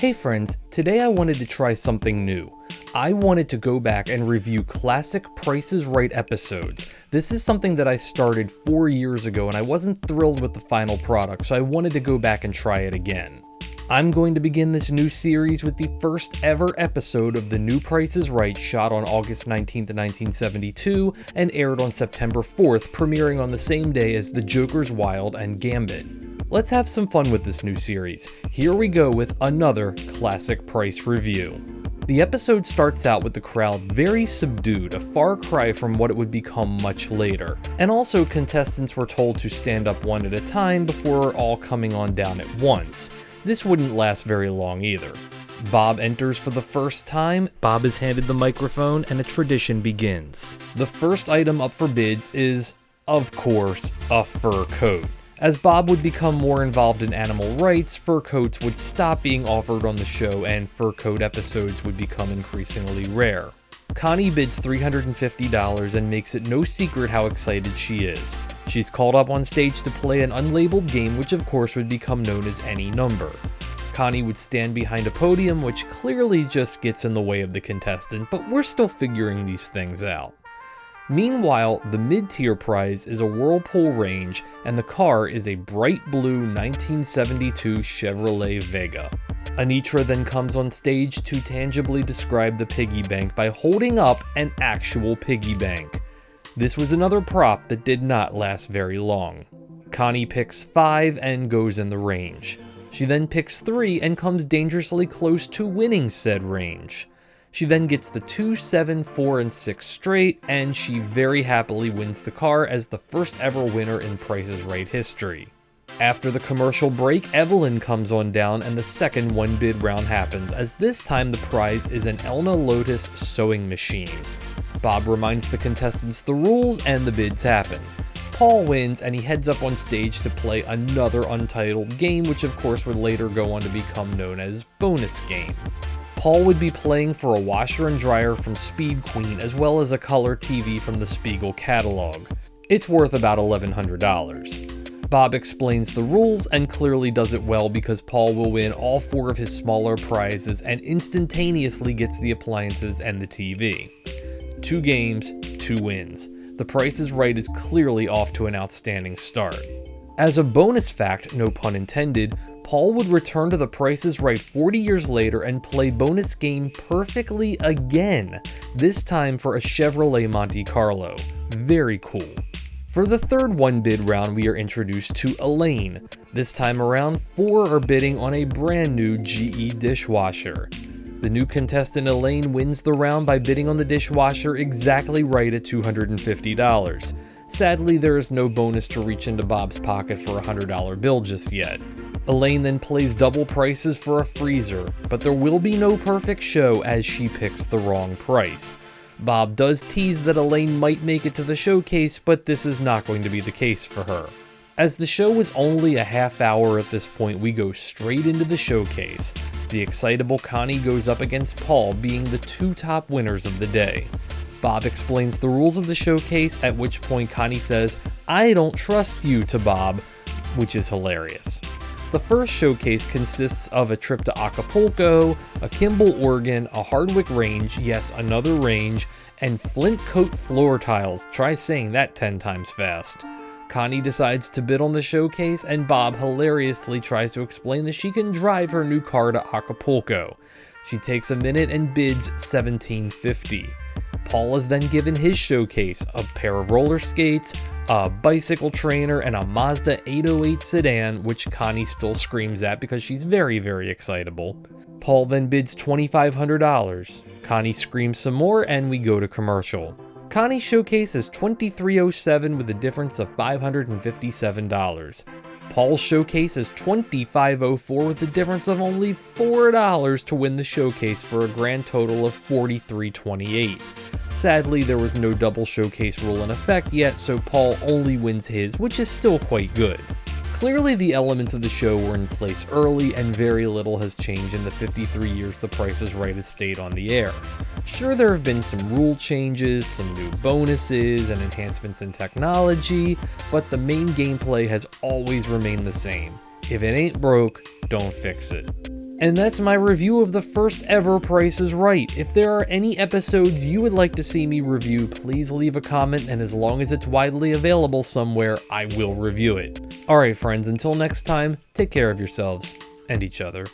Hey friends, today I wanted to try something new. I wanted to go back and review classic Price is Right episodes. This is something that I started 4 years ago and I wasn't thrilled with the final product, so I wanted to go back and try it again. I'm going to begin this new series with the first ever episode of the new Price is Right, shot on August 19th, 1972 and aired on September 4th, premiering on the same day as The Joker's Wild and Gambit. Let's have some fun with this new series. Here we go with another classic Price review. The episode starts out with the crowd very subdued, a far cry from what it would become much later. And also contestants were told to stand up one at a time before all coming on down at once. This wouldn't last very long either. Bob enters for the first time, Bob is handed the microphone, and a tradition begins. The first item up for bids is, of course, a fur coat. As Bob would become more involved in animal rights, fur coats would stop being offered on the show and fur coat episodes would become increasingly rare. Connie bids $350 and makes it no secret how excited she is. She's called up on stage to play an unlabeled game which of course would become known as Any Number. Connie would stand behind a podium which clearly just gets in the way of the contestant, but we're still figuring these things out. Meanwhile, the mid-tier prize is a Whirlpool range, and the car is a bright blue 1972 Chevrolet Vega. Anitra then comes on stage to tangibly describe the piggy bank by holding up an actual piggy bank. This was another prop that did not last very long. Connie picks 5 and goes in the range. She then picks 3 and comes dangerously close to winning said range. She then gets the 2, 7, 4, and 6 straight, and she very happily wins the car as the first ever winner in Price is Right history. After the commercial break, Evelyn comes on down and the second one bid round happens, as this time the prize is an Elna Lotus sewing machine. Bob reminds the contestants the rules and the bids happen. Paul wins and he heads up on stage to play another untitled game, which of course would later go on to become known as Bonus Game. Paul would be playing for a washer and dryer from Speed Queen as well as a color TV from the Spiegel catalog. It's worth about $1,100. Bob explains the rules and clearly does it well because Paul will win all 4 of his smaller prizes and instantaneously gets the appliances and the TV. 2 games, 2 wins. The Price is Right is clearly off to an outstanding start. As a bonus fact, no pun intended, Paul would return to The Price is Right 40 years later and play Bonus Game perfectly again, this time for a Chevrolet Monte Carlo. Very cool. For the third one bid round, we are introduced to Elaine. This time around, 4 are bidding on a brand new GE dishwasher. The new contestant Elaine wins the round by bidding on the dishwasher exactly right at $250. Sadly, there is no bonus to reach into Bob's pocket for a $100 bill just yet. Elaine then plays double prices for a freezer, but there will be no perfect show as she picks the wrong price. Bob does tease that Elaine might make it to the showcase, but this is not going to be the case for her. As the show is only a half hour at this point, we go straight into the showcase. The excitable Connie goes up against Paul, being the 2 top winners of the day. Bob explains the rules of the showcase, at which point Connie says, "I don't trust you," to Bob, which is hilarious. The first showcase consists of a trip to Acapulco, a Kimball organ, a Hardwick range, yes, another range, and Flint coat floor tiles. Try saying that 10 times fast. Connie decides to bid on the showcase, and Bob hilariously tries to explain that she can drive her new car to Acapulco. She takes a minute and bids $1,750. Paul is then given his showcase, a pair of roller skates, a bicycle trainer, and a Mazda 808 sedan, which Connie still screams at because she's very, very excitable. Paul then bids $2,500. Connie screams some more, and we go to commercial. Connie's showcase is $2,307 with a difference of $557. Paul's showcase is $2,504 with a difference of only $4 to win the showcase for a grand total of $4,328. Sadly, there was no double showcase rule in effect yet, so Paul only wins his, which is still quite good. Clearly the elements of the show were in place early and very little has changed in the 53 years The Price is Right has stayed on the air. Sure, there have been some rule changes, some new bonuses, and enhancements in technology, but the main gameplay has always remained the same. If it ain't broke, don't fix it. And that's my review of the first ever Price is Right. If there are any episodes you would like to see me review, please leave a comment, and as long as it's widely available somewhere, I will review it. Alright friends, until next time, take care of yourselves and each other.